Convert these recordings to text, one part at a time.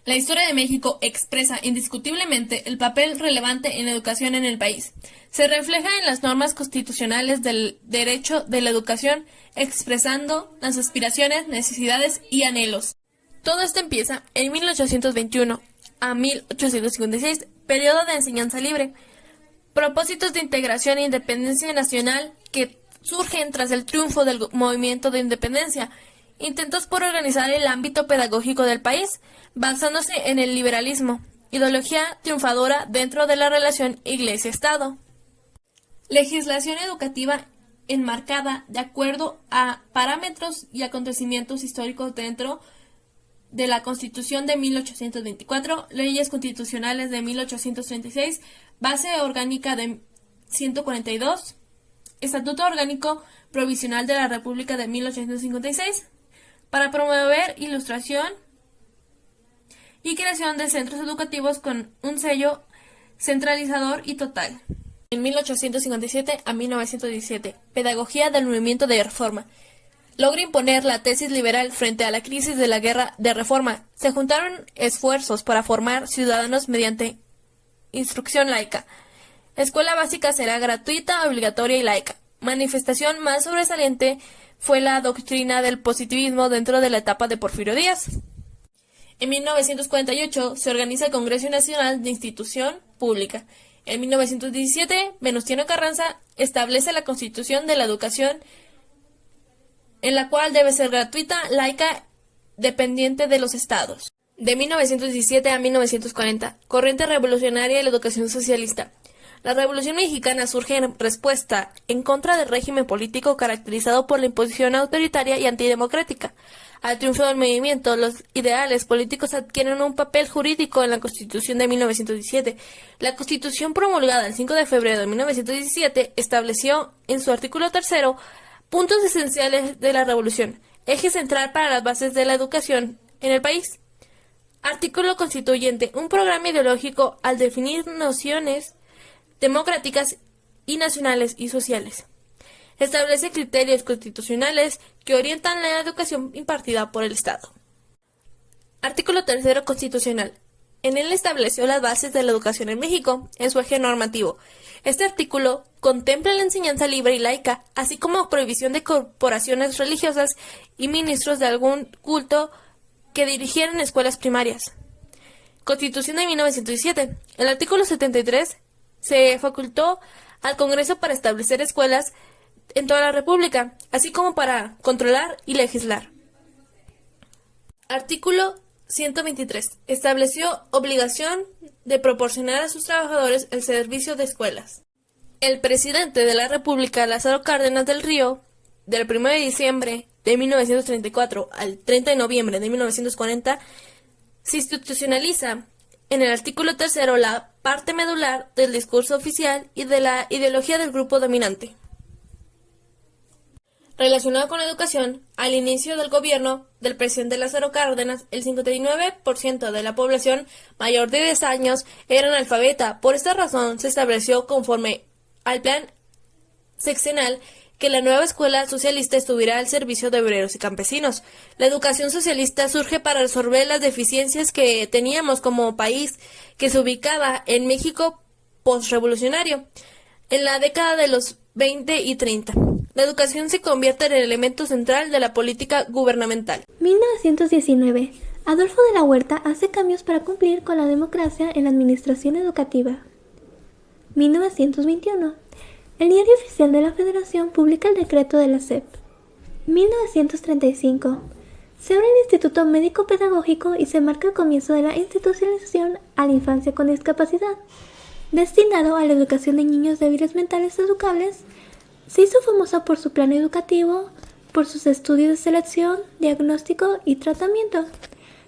La historia de México expresa indiscutiblemente el papel relevante en la educación en el país. Se refleja en las normas constitucionales del derecho de la educación, expresando las aspiraciones, necesidades y anhelos. Todo esto empieza en 1821 a 1856, periodo de enseñanza libre. Propósitos de integración e independencia nacional que surgen tras el triunfo del movimiento de independencia. Intentos por organizar el ámbito pedagógico del país, basándose en el liberalismo, ideología triunfadora dentro de la relación Iglesia-Estado. Legislación educativa enmarcada de acuerdo a parámetros y acontecimientos históricos dentro de la Constitución de 1824, leyes constitucionales de 1836, base orgánica de 142, Estatuto Orgánico Provisional de la República de 1856, para promover ilustración y creación de centros educativos con un sello centralizador y total. En 1857 a 1917, Pedagogía del Movimiento de Reforma. Logra imponer la tesis liberal frente a la crisis de la Guerra de Reforma. Se juntaron esfuerzos para formar ciudadanos mediante instrucción laica. Escuela básica será gratuita, obligatoria y laica. Manifestación más sobresaliente fue la doctrina del positivismo dentro de la etapa de Porfirio Díaz. En 1948 se organiza el Congreso Nacional de Institución Pública. En 1917, Venustiano Carranza establece la Constitución de la Educación, en la cual debe ser gratuita, laica, dependiente de los estados. De 1917 a 1940, corriente revolucionaria y la educación socialista. La Revolución Mexicana surge en respuesta en contra del régimen político caracterizado por la imposición autoritaria y antidemocrática. Al triunfo del movimiento, los ideales políticos adquieren un papel jurídico en la Constitución de 1917. La Constitución promulgada el 5 de febrero de 1917 estableció en su artículo 3 puntos esenciales de la revolución, eje central para las bases de la educación en el país. Artículo constituyente, un programa ideológico al definir nociones democráticas y nacionales y sociales. Establece criterios constitucionales que orientan la educación impartida por el Estado. Artículo 3 constitucional. En él estableció las bases de la educación en México, en su eje normativo. Este artículo contempla la enseñanza libre y laica, así como prohibición de corporaciones religiosas y ministros de algún culto que dirigieran escuelas primarias. Constitución de 1917. El artículo 73 se facultó al Congreso para establecer escuelas en toda la República, así como para controlar y legislar. Artículo 123. Estableció obligación de proporcionar a sus trabajadores el servicio de escuelas. El presidente de la República, Lázaro Cárdenas del Río, del 1 de diciembre de 1934 al 30 de noviembre de 1940, se institucionaliza en el artículo 3 la parte medular del discurso oficial y de la ideología del grupo dominante. Relacionado con la educación, al inicio del gobierno del presidente Lázaro Cárdenas, el 59% de la población mayor de 10 años era analfabeta. Por esta razón, se estableció conforme al plan sexenal que la nueva escuela socialista estuviera al servicio de obreros y campesinos. La educación socialista surge para resolver las deficiencias que teníamos como país, que se ubicaba en México postrevolucionario, en la década de los 20 y 30. La educación se convierte en el elemento central de la política gubernamental. 1919. Adolfo de la Huerta hace cambios para cumplir con la democracia en la administración educativa. 1921. El Diario Oficial de la Federación publica el decreto de la SEP. 1935. Se abre el Instituto Médico Pedagógico y se marca el comienzo de la institucionalización a la infancia con discapacidad. Destinado a la educación de niños débiles mentales educables, se hizo famosa por su plan educativo, por sus estudios de selección, diagnóstico y tratamiento,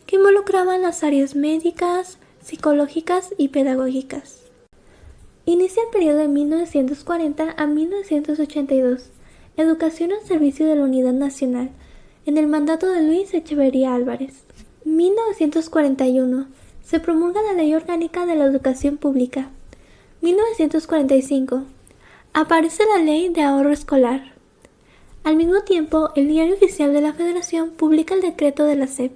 que involucraban las áreas médicas, psicológicas y pedagógicas. Inicia el periodo de 1940 a 1982, Educación al servicio de la Unidad Nacional, en el mandato de Luis Echeverría Álvarez. 1941. Se promulga la Ley Orgánica de la Educación Pública. 1945. Aparece la Ley de Ahorro Escolar. Al mismo tiempo, el Diario Oficial de la Federación publica el decreto de la SEP.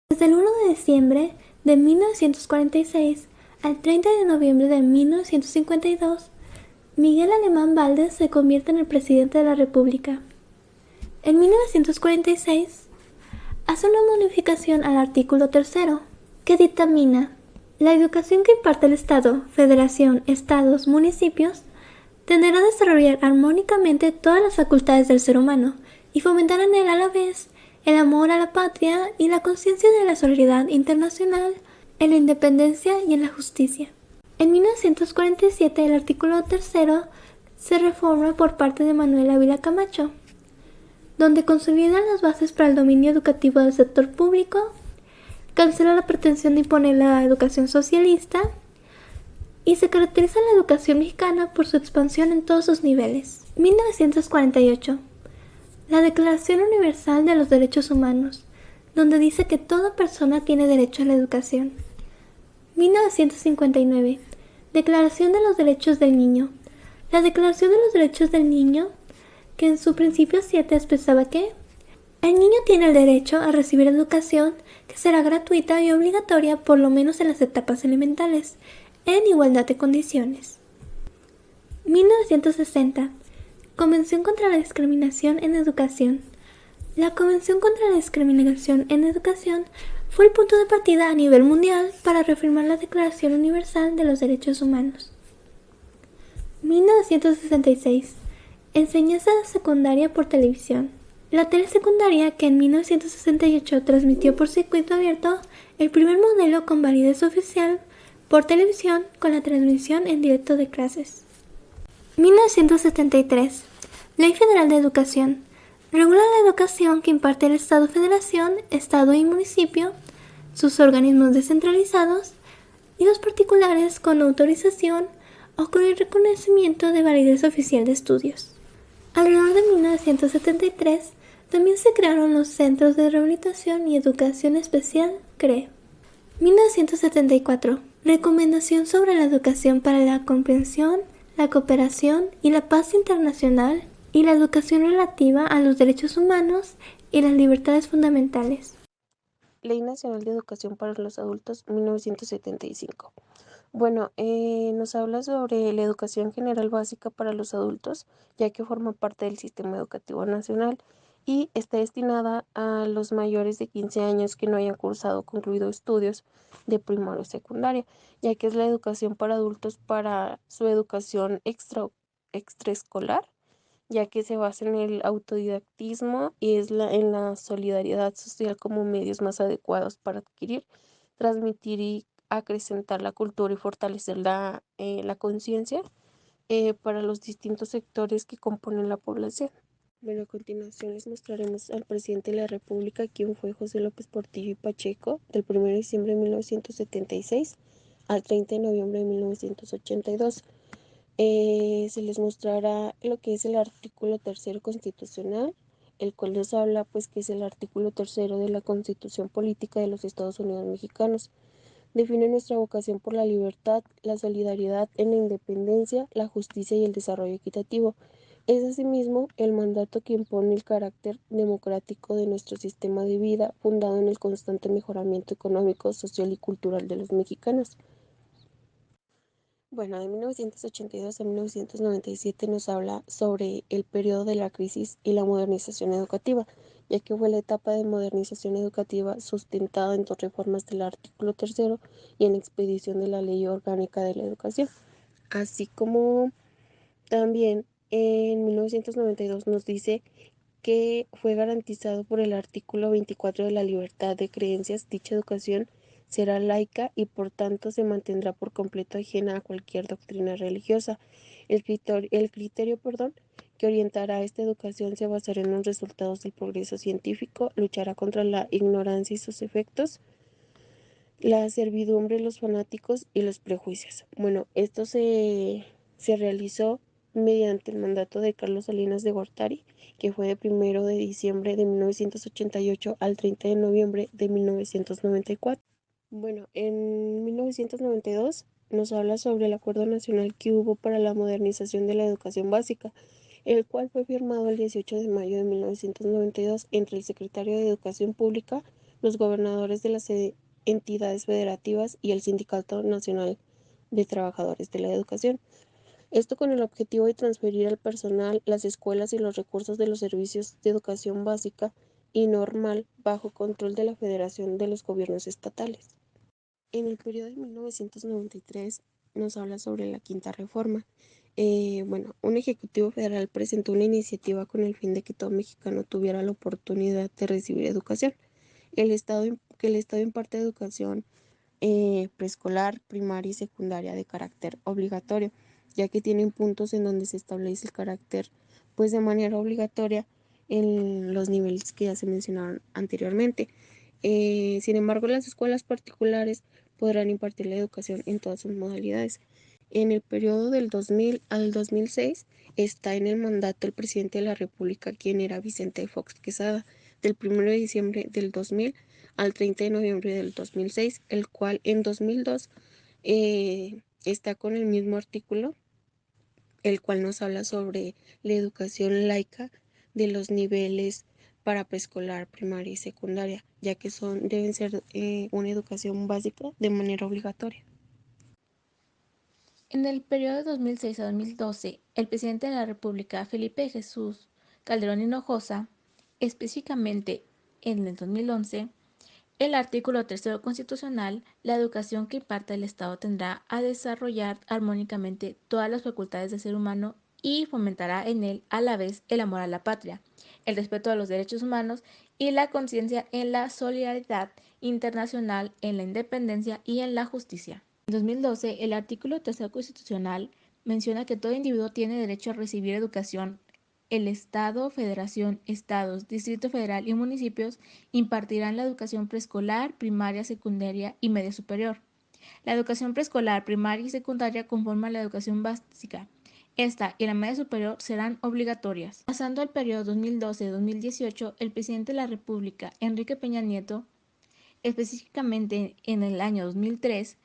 Desde el 1 de diciembre De 1946 al 30 de noviembre de 1952, Miguel Alemán Valdés se convierte en el presidente de la República. En 1946, hace una modificación al artículo 3, que dictamina: la educación que imparte el Estado, Federación, Estados, municipios, tenderá a desarrollar armónicamente todas las facultades del ser humano y fomentar en él a la vez el amor a la patria y la conciencia de la solidaridad internacional, en la independencia y en la justicia. En 1947 el artículo 3 se reforma por parte de Manuel Ávila Camacho, donde consolida las bases para el dominio educativo del sector público, cancela la pretensión de imponer la educación socialista y se caracteriza la educación mexicana por su expansión en todos sus niveles. 1948. La Declaración Universal de los Derechos Humanos, donde dice que toda persona tiene derecho a la educación. 1959. Declaración de los Derechos del Niño. La Declaración de los Derechos del Niño, que en su principio 7 expresaba que el niño tiene el derecho a recibir educación que será gratuita y obligatoria por lo menos en las etapas elementales, en igualdad de condiciones. 1960. Convención contra la discriminación en educación. La Convención contra la discriminación en educación fue el punto de partida a nivel mundial para reafirmar la Declaración Universal de los Derechos Humanos. 1966. Enseñanza secundaria por televisión. La telesecundaria, que en 1968 transmitió por circuito abierto el primer modelo con validez oficial por televisión con la transmisión en directo de clases. 1973. Ley Federal de Educación. Regula la educación que imparte el Estado, Federación, Estado y municipio, sus organismos descentralizados y los particulares con autorización o con el reconocimiento de validez oficial de estudios. Alrededor de 1973 también se crearon los Centros de Rehabilitación y Educación Especial, CRE. 1974. Recomendación sobre la educación para la comprensión, la cooperación y la paz internacional y la educación relativa a los derechos humanos y las libertades fundamentales. Ley Nacional de Educación para los Adultos, 1975. Bueno, nos habla sobre la educación general básica para los adultos, ya que forma parte del sistema educativo nacional y está destinada a los mayores de 15 años que no hayan cursado o concluido estudios de primaria o secundaria, ya que es la educación para adultos para su educación extraescolar, ya que se basa en el autodidactismo y en la solidaridad social como medios más adecuados para adquirir, transmitir y acrecentar la cultura y fortalecer la conciencia para los distintos sectores que componen la población. Bueno, a continuación les mostraremos al presidente de la República, quien fue José López Portillo y Pacheco, del 1 de diciembre de 1976 al 30 de noviembre de 1982. Se les mostrará lo que es el artículo 3 constitucional, el cual nos habla pues que es el artículo 3 de la Constitución Política de los Estados Unidos Mexicanos. Define nuestra vocación por la libertad, la solidaridad en la independencia, la justicia y el desarrollo equitativo. Es asimismo el mandato que impone el carácter democrático de nuestro sistema de vida, fundado en el constante mejoramiento económico, social y cultural de los mexicanos. Bueno, de 1982 a 1997 nos habla sobre el periodo de la crisis y la modernización educativa, ya que fue la etapa de modernización educativa sustentada en dos reformas del artículo 3 y en la expedición de la Ley Orgánica de la Educación. Así como también en 1992 nos dice que fue garantizado por el artículo 24 de la libertad de creencias. Dicha educación será laica y por tanto se mantendrá por completo ajena a cualquier doctrina religiosa. El criterio que orientará esta educación se basará en los resultados del progreso científico, luchará contra la ignorancia y sus efectos, la servidumbre, los fanáticos y los prejuicios. Bueno, esto se realizó mediante el mandato de Carlos Salinas de Gortari, que fue de 1 de diciembre de 1988 al 30 de noviembre de 1994. Bueno, en 1992 nos habla sobre el acuerdo nacional que hubo para la modernización de la educación básica, el cual fue firmado el 18 de mayo de 1992 entre el secretario de Educación Pública, los gobernadores de las entidades federativas y el Sindicato Nacional de Trabajadores de la Educación. Esto con el objetivo de transferir al personal, las escuelas y los recursos de los servicios de educación básica y normal bajo control de la Federación de los Gobiernos Estatales. En el periodo de 1993 nos habla sobre la quinta reforma. Un ejecutivo federal presentó una iniciativa con el fin de que todo mexicano tuviera la oportunidad de recibir educación. Que el Estado imparte educación preescolar, primaria y secundaria de carácter obligatorio, ya que tienen puntos en donde se establece el carácter, pues de manera obligatoria en los niveles que ya se mencionaron anteriormente. Sin embargo, las escuelas particulares podrán impartir la educación en todas sus modalidades. En el periodo del 2000 al 2006 está en el mandato el presidente de la República, quien era Vicente Fox Quesada, del 1 de diciembre del 2000 al 30 de noviembre del 2006, el cual en 2002 está con el mismo artículo, el cual nos habla sobre la educación laica de los niveles para preescolar, primaria y secundaria, ya que deben ser una educación básica de manera obligatoria. En el periodo 2006 a 2012, el presidente de la República, Felipe Jesús Calderón Hinojosa, específicamente en el 2011, el artículo 3 constitucional, la educación que imparta el Estado tendrá a desarrollar armónicamente todas las facultades del ser humano y fomentará en él a la vez el amor a la patria, el respeto a los derechos humanos y la conciencia en la solidaridad internacional, en la independencia y en la justicia. En 2012, el artículo 3 constitucional menciona que todo individuo tiene derecho a recibir educación. El Estado, Federación, Estados, Distrito Federal y municipios impartirán la educación preescolar, primaria, secundaria y media superior. La educación preescolar, primaria y secundaria conforman la educación básica. Esta y la media superior serán obligatorias. Pasando al periodo 2012-2018, el presidente de la República, Enrique Peña Nieto, específicamente en el año 2003,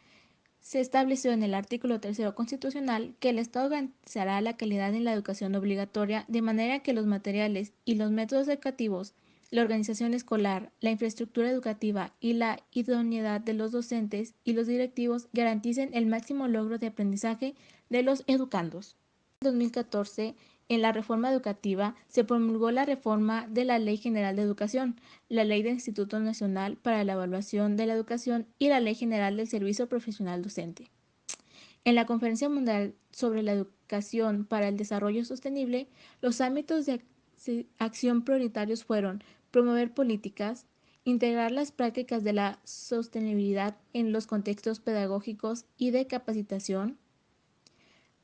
se estableció en el artículo 3 constitucional que el Estado garantizará la calidad en la educación obligatoria de manera que los materiales y los métodos educativos, la organización escolar, la infraestructura educativa y la idoneidad de los docentes y los directivos garanticen el máximo logro de aprendizaje de los educandos. En 2014, en la reforma educativa, se promulgó la reforma de la Ley General de Educación, la Ley del Instituto Nacional para la Evaluación de la Educación y la Ley General del Servicio Profesional Docente. En la Conferencia Mundial sobre la Educación para el Desarrollo Sostenible, los ámbitos de acción prioritarios fueron promover políticas, integrar las prácticas de la sostenibilidad en los contextos pedagógicos y de capacitación,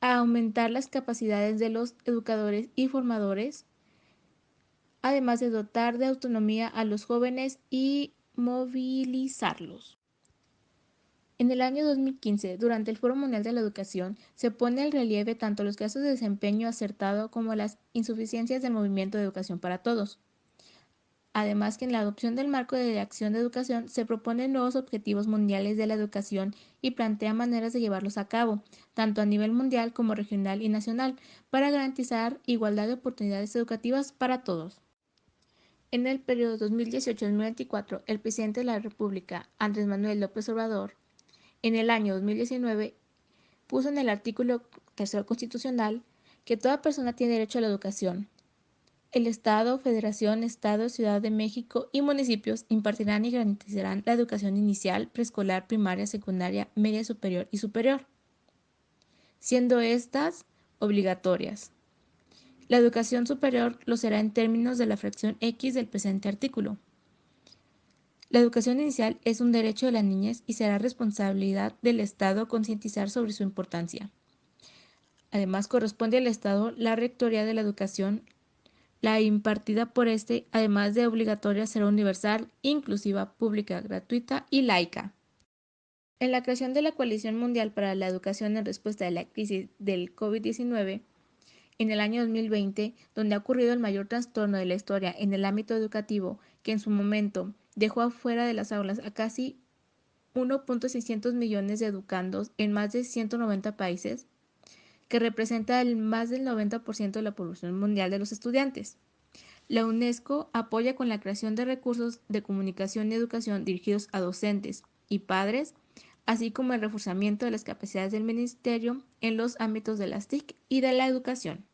a aumentar las capacidades de los educadores y formadores, además de dotar de autonomía a los jóvenes y movilizarlos. En el año 2015, durante el Foro Mundial de la Educación, se pone en relieve tanto los casos de desempeño acertado como las insuficiencias del movimiento de educación para todos. Además que en la adopción del marco de acción de educación se proponen nuevos objetivos mundiales de la educación y plantea maneras de llevarlos a cabo, tanto a nivel mundial como regional y nacional, para garantizar igualdad de oportunidades educativas para todos. En el periodo 2018-2024, el presidente de la República, Andrés Manuel López Obrador, en el año 2019, puso en el artículo 3 constitucional que toda persona tiene derecho a la educación. El Estado, Federación, Estado, Ciudad de México y municipios impartirán y garantizarán la educación inicial, preescolar, primaria, secundaria, media superior y superior, siendo estas obligatorias. La educación superior lo será en términos de la fracción X del presente artículo. La educación inicial es un derecho de la niñez y será responsabilidad del Estado concientizar sobre su importancia. Además, corresponde al Estado la rectoría de la educación, la impartida por este, además de obligatoria, será universal, inclusiva, pública, gratuita y laica. En la creación de la Coalición Mundial para la Educación en respuesta a la crisis del COVID-19, en el año 2020, donde ha ocurrido el mayor trastorno de la historia en el ámbito educativo, que en su momento dejó afuera de las aulas a casi 1.600 millones de educandos en más de 190 países, que representa el más del 90% de la población mundial de los estudiantes. La UNESCO apoya con la creación de recursos de comunicación y educación dirigidos a docentes, y padres, así como el reforzamiento de las capacidades del Ministerio en los ámbitos de las TIC y de la educación.